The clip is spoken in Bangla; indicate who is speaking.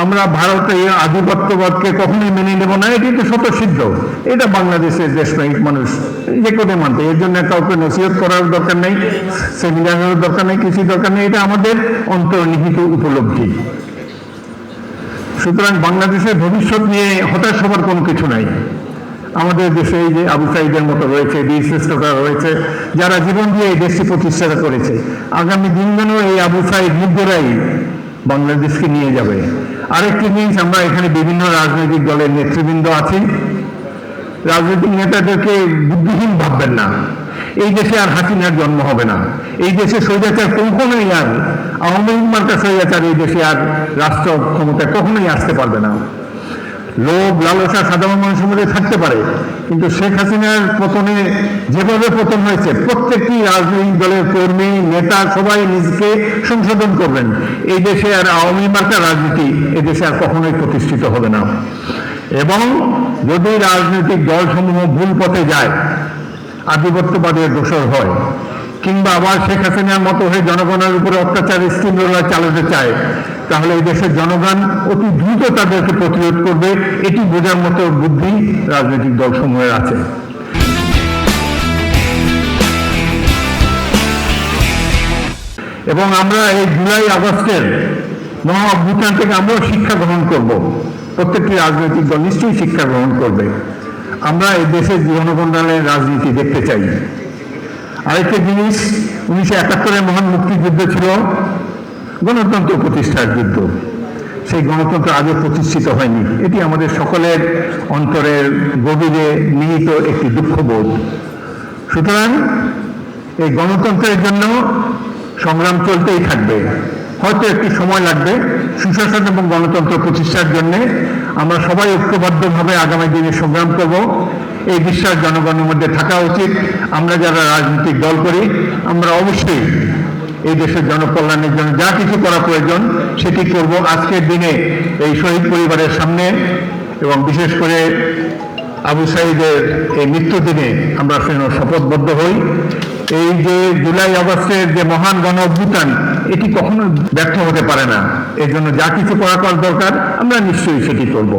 Speaker 1: আমরা ভারতে আধিপত্যবাদকে কখনোই মেনে নেব না, এটি তো স্বতঃসিদ্ধ। এটা বাংলাদেশের দেশপ্রেমিক মানুষ যে কোথায় মানতে, এর জন্য কাউকে নসিহত করার দরকার নেই, সেমিনারের দরকার নেই, কিছু দরকার নেই, এটা আমাদের অন্তর্নিহিত উপলব্ধি। সুতরাং বাংলাদেশের ভবিষ্যৎ নিয়ে হতাশ হবার কোনো কিছু নাই। আমাদের দেশে এই যে আবু সাঈদের মতো রয়েছে, বীর শ্রেষ্ঠরা রয়েছে, যারা জীবন দিয়ে এই দেশটি প্রতিষ্ঠা করেছে। আগামী দিনগুলো এই আবু সাঈদ নিজেরাই বাংলাদেশকে নিয়ে যাবে। আরেকটি জিনিস, আমরা এখানে বিভিন্ন রাজনৈতিক দলের নেতৃবৃন্দ আছি, রাজনৈতিক নেতাদেরকে বুদ্ধিহীন ভাববেন না। এই দেশে আর হাসিনার জন্ম হবে না, এই দেশে স্বৈরাচার কখনোই আর আওয়ামী লীগ মার্কা স্বৈরাচার এই দেশে আর রাষ্ট্র ক্ষমতায় কখনোই আসতে পারবে না। লোভ লালসা সাধারণ মানুষের মধ্যে থাকতে পারে, কিন্তু শেখ হাসিনার পতনে যেভাবে পতন হয়েছে, প্রত্যেকটি রাজনৈতিক দলের কর্মী নেতা সবাই নিজেকে সংশোধন করবেন। এই দেশে আর আওয়ামী মার্কা রাজনীতি এই দেশে আর কখনোই প্রতিষ্ঠিত হবে না। এবং যদি রাজনৈতিক দলসমূহ ভুল পথে যায়, আধিপত্যবাদের দোষর হয়, কিংবা আবার শেখ হাসিনার মতো হয়ে জনগণের উপরে অত্যাচার স্টিম রোলার চালাতে চায়, তাহলে এই দেশের জনগণ অতি দ্রুত তাদেরকে প্রতিরোধ করবে। এটি বোঝার মতো বুদ্ধি রাজনৈতিক দলসমূহের আছে। এবং আমরা এই জুলাই আগস্টের মহা অভ্যুত্থান থেকে আমরাও শিক্ষা গ্রহণ করব। প্রত্যেকটি রাজনৈতিক দল নিশ্চয়ই শিক্ষা গ্রহণ করবে। আমরা এই দেশের জনগণের রাজনীতি দেখতে চাই। আরেকটা জিনিস, 1971-এর মহান মুক্তিযুদ্ধ ছিল গণতন্ত্র প্রতিষ্ঠার যুদ্ধ। সেই গণতন্ত্র আজও প্রতিষ্ঠিত হয়নি। এটি আমাদের সকলের অন্তরের গভীরে নিহিত একটি দুঃখবোধ। সুতরাং এই গণতন্ত্রের জন্য সংগ্রাম চলতেই থাকবে। হয়তো একটি সময় লাগবে সুশাসন এবং গণতন্ত্র প্রতিষ্ঠার জন্য। আমরা সবাই ঐক্যবদ্ধভাবে আগামী দিনে সংগ্রাম করব, এই বিশ্বাস জনগণের মধ্যে থাকা উচিত। আমরা যারা রাজনৈতিক দল করি, আমরা অবশ্যই এই দেশের জনকল্যাণের জন্য যা কিছু করা প্রয়োজন সেটি করব। আজকের দিনে এই শহীদ পরিবারের সামনে এবং বিশেষ করে আবু সাঈদের এই মৃত্যুদিনে আমরা শপথবদ্ধ হই। এই যে জুলাই আগস্টের যে মহান গণ অভ্যুত্থান, এটি কখনো ব্যর্থ হতে পারে না। এর জন্য যা কিছু করা দরকার আমরা নিশ্চয়ই সেটি করব।